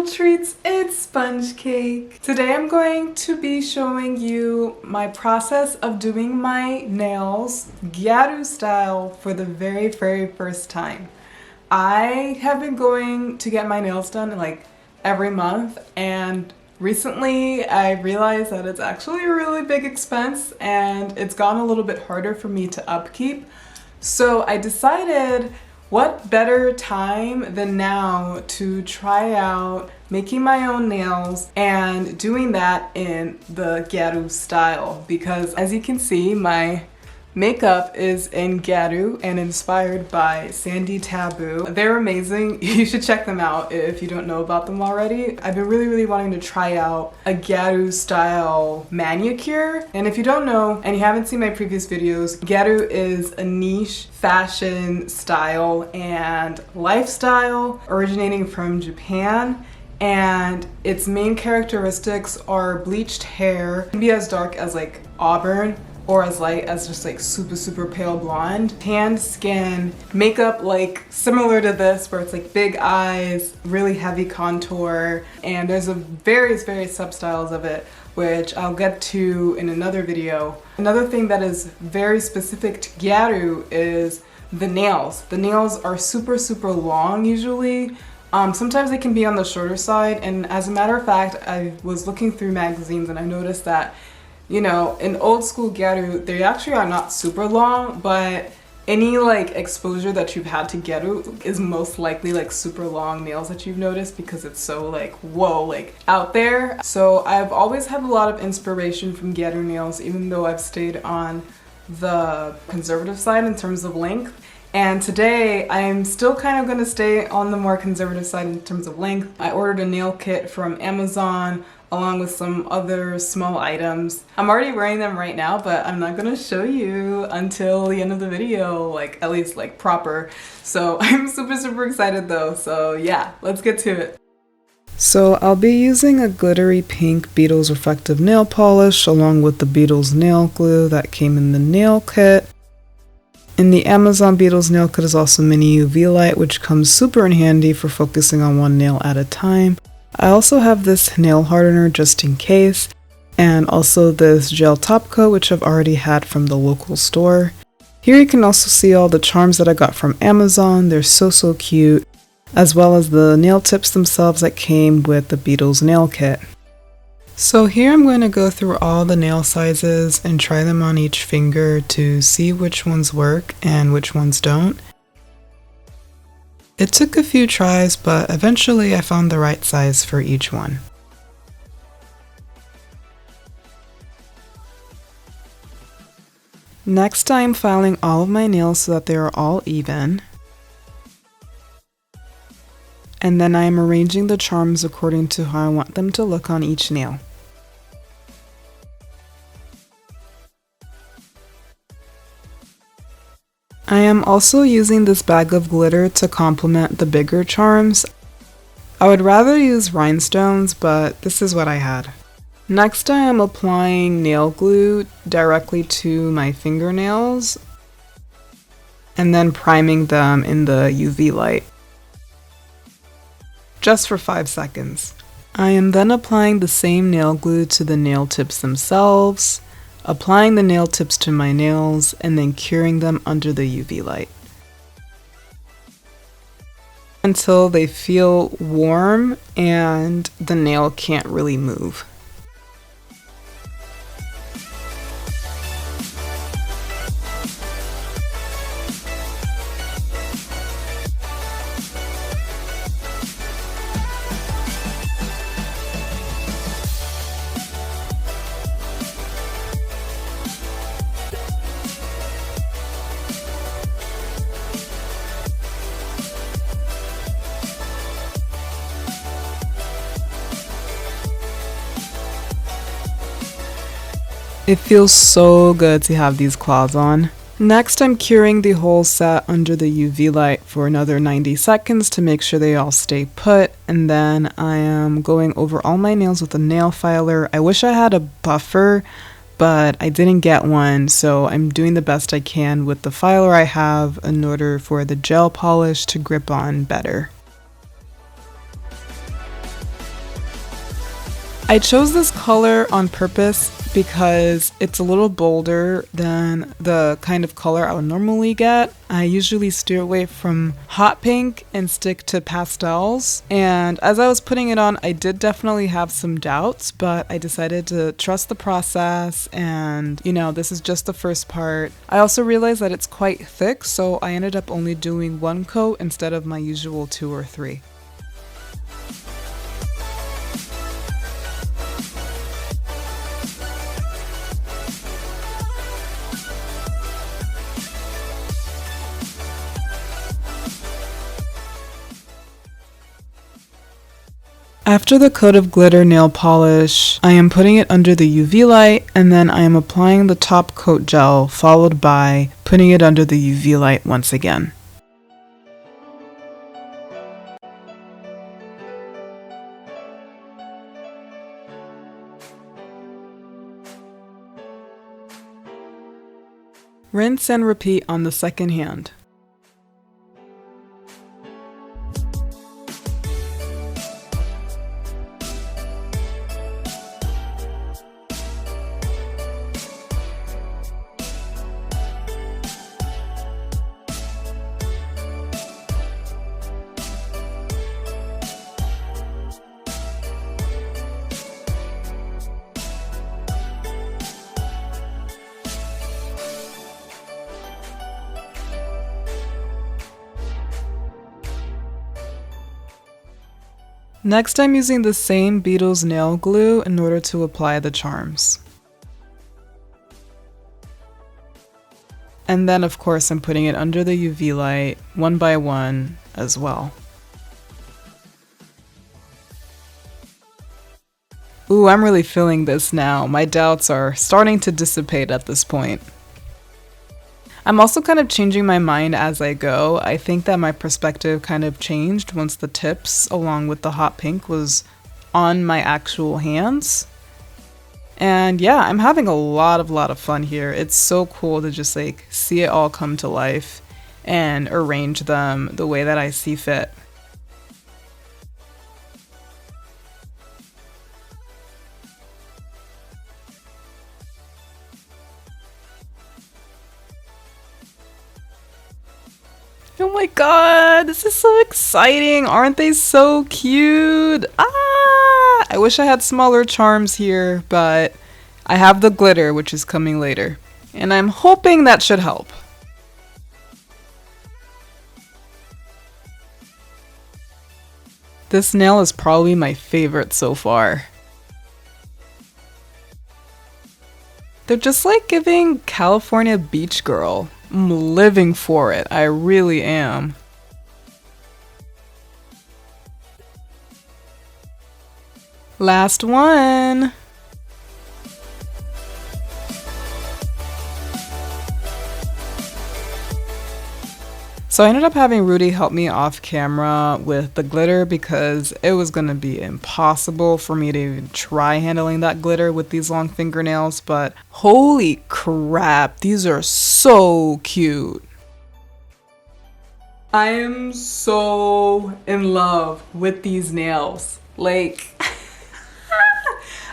little treats, it's Sponge Cake. Today I'm going to be showing you my process of doing my nails Gyaru style for the very first time. I have been going to get my nails done like every month, and recently I realized that it's actually a really big expense and it's gotten a little bit harder for me to upkeep. So I decided, what better time than now to try out making my own nails and doing that in the Gyaru style, because as you can see, my makeup is in Gyaru and inspired by Sandy Taboo. They're amazing. You should check them out if you don't know about them already. I've been really wanting to try out a Gyaru style manicure. And if you don't know and you haven't seen my previous videos, Gyaru is a niche fashion style and lifestyle originating from Japan. And its main characteristics are bleached hair. It can be as dark as like auburn, or as light as just like super pale blonde. Tanned skin, makeup like similar to this, where it's like big eyes, really heavy contour, and there's a various sub-styles of it, which I'll get to in another video. Another thing that is very specific to Gyaru is the nails. The nails are super long usually. Sometimes they can be on the shorter side, and as a matter of fact, I was looking through magazines and I noticed that, you know, in old school Gyaru, they actually are not super long, but any like exposure that you've had to Gyaru is most likely like super long nails that you've noticed, because it's so like, whoa, like out there. So I've always had a lot of inspiration from Gyaru nails, even though I've stayed on the conservative side in terms of length. And today I'm still kind of going to stay on the more conservative side in terms of length. I ordered a nail kit from Amazon along with some other small items. I'm already wearing them right now, but I'm not gonna show you until the end of the video, like at least like proper. So I'm super excited though. So yeah, let's get to it. So I'll be using a glittery pink Beetles reflective nail polish along with the Beetles nail glue that came in the nail kit. In the Amazon Beetles nail kit is also mini UV light, which comes super in handy for focusing on one nail at a time. I also have this nail hardener just in case, and also this gel top coat, which I've already had from the local store. Here you can also see all the charms that I got from Amazon. They're so cute, as well as the nail tips themselves that came with the Beetles nail kit. So here I'm going to go through all the nail sizes and try them on each finger to see which ones work and which ones don't. It took a few tries, but eventually I found the right size for each one. Next, I'm filing all of my nails so that they are all even. And then I am arranging the charms according to how I want them to look on each nail. I am also using this bag of glitter to complement the bigger charms. I would rather use rhinestones, but this is what I had. Next, I am applying nail glue directly to my fingernails and then priming them in the UV light, just for 5 seconds. I am then applying the same nail glue to the nail tips themselves, applying the nail tips to my nails, and then curing them under the UV light until they feel warm and the nail can't really move. It feels so good to have these claws on. Next, I'm curing the whole set under the UV light for another 90 seconds to make sure they all stay put, and then I am going over all my nails with a nail filer. I wish I had a buffer, but I didn't get one, so I'm doing the best I can with the filer I have in order for the gel polish to grip on better. I chose this color on purpose because it's a little bolder than the kind of color I would normally get. I usually steer away from hot pink and stick to pastels. And as I was putting it on, I did definitely have some doubts, but I decided to trust the process and, you know, this is just the first part. I also realized that it's quite thick, so I ended up only doing one coat instead of my usual 2 or 3. After the coat of glitter nail polish, I am putting it under the UV light and then I am applying the top coat gel followed by putting it under the UV light once again. Rinse and repeat on the second hand. Next, I'm using the same Beetles nail glue in order to apply the charms. And then, of course, I'm putting it under the UV light, one by one as well. Ooh, I'm really feeling this now. My doubts are starting to dissipate at this point. I'm also kind of changing my mind as I go. I think that my perspective kind of changed once the tips along with the hot pink was on my actual hands. And yeah, I'm having a lot of fun here. It's so cool to just like see it all come to life and arrange them the way that I see fit. Oh my god, this is so exciting! Aren't they so cute? Ah! I wish I had smaller charms here, but I have the glitter, which is coming later. And I'm hoping that should help. This nail is probably my favorite so far. They're just like giving California Beach Girl. I'm living for it. I really am. Last one. So I ended up having Rudy help me off camera with the glitter because it was gonna be impossible for me to even try handling that glitter with these long fingernails, but holy crap, these are so cute. I am so in love with these nails. Like,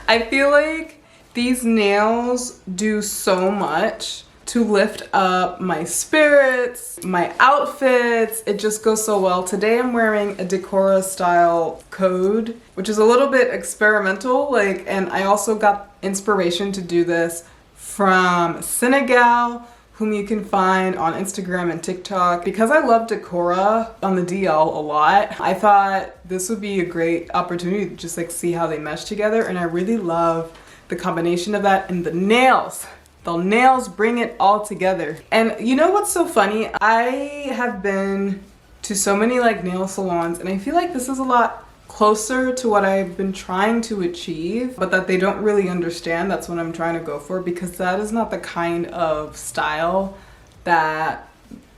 I feel like these nails do so much to lift up my spirits, my outfits. It just goes so well. Today I'm wearing a Decora style code, which is a little bit experimental, and I also got inspiration to do this from Senegal, whom you can find on Instagram and TikTok. Because I love Decora on the DL a lot, I thought this would be a great opportunity to just see how they mesh together, and I really love the combination of that and the nails. The nails bring it all together. And you know what's so funny? I have been to so many nail salons, and I feel like this is a lot closer to what I've been trying to achieve, but that they don't really understand that's what I'm trying to go for, because that is not the kind of style that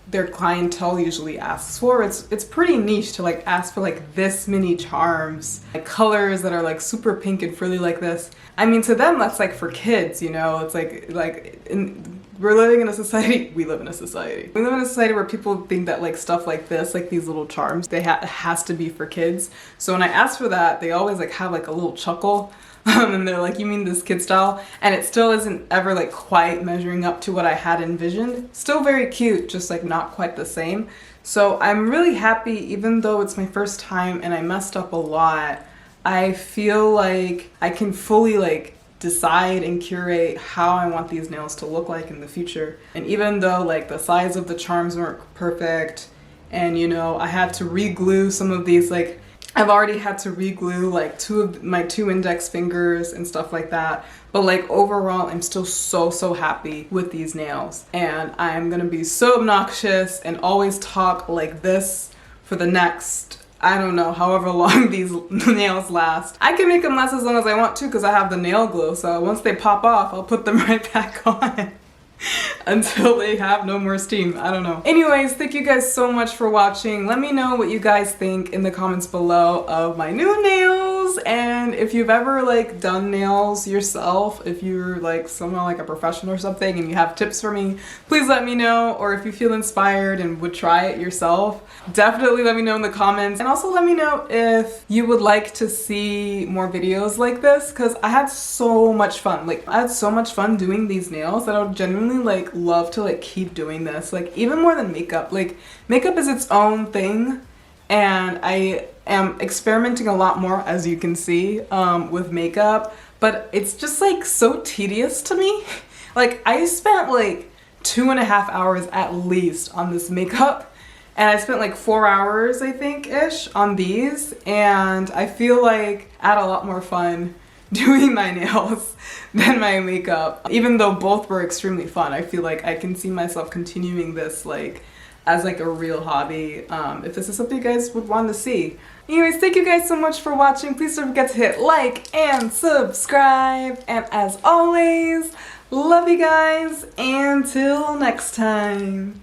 their clientele usually asks for. It's pretty niche to ask for this many charms, colors that are super pink and frilly like this. I mean, to them that's for kids, you know. It's we're living in a society, we live in a society. We live in a society where people think that like stuff like this, like these little charms, it has to be for kids. So when I ask for that, they always like have like a little chuckle. And they're like, you mean this kid style? And it still isn't ever like quite measuring up to what I had envisioned. Still very cute, just like not quite the same. So I'm really happy, even though it's my first time and I messed up a lot, I feel like I can fully like decide and curate how I want these nails to look like in the future. And even though like the size of the charms weren't perfect, and you know, I had to re-glue some of these, like I've already had to re-glue like my two index fingers and stuff like that. But like overall, I'm still so happy with these nails. And I'm gonna be so obnoxious and always talk like this for the next, I don't know, however long these nails last. I can make them last as long as I want to because I have the nail glue. So once they pop off, I'll put them right back on. Until they have no more steam. I don't know. Anyways, thank you guys so much for watching. Let me know what you guys think in the comments below of my new nails, and if you've ever like done nails yourself, if you're like someone like a professional or something and you have tips for me, please let me know. Or if you feel inspired and would try it yourself, definitely let me know in the comments. And also let me know if you would like to see more videos like this, because I had so much fun. Like I had so much fun doing these nails that I would genuinely like love to like keep doing this, like even more than makeup. Like makeup is its own thing, and I am experimenting a lot more, as you can see, with makeup, but it's just like so tedious to me. Like I spent like 2.5 hours at least on this makeup, and I spent like 4 hours I think ish on these, and I feel like I had a lot more fun doing my nails than my makeup. Even though both were extremely fun, I feel like I can see myself continuing this like as like a real hobby, if this is something you guys would want to see. Anyways, thank you guys so much for watching. Please don't forget to hit like and subscribe, and as always, love you guys, until next time.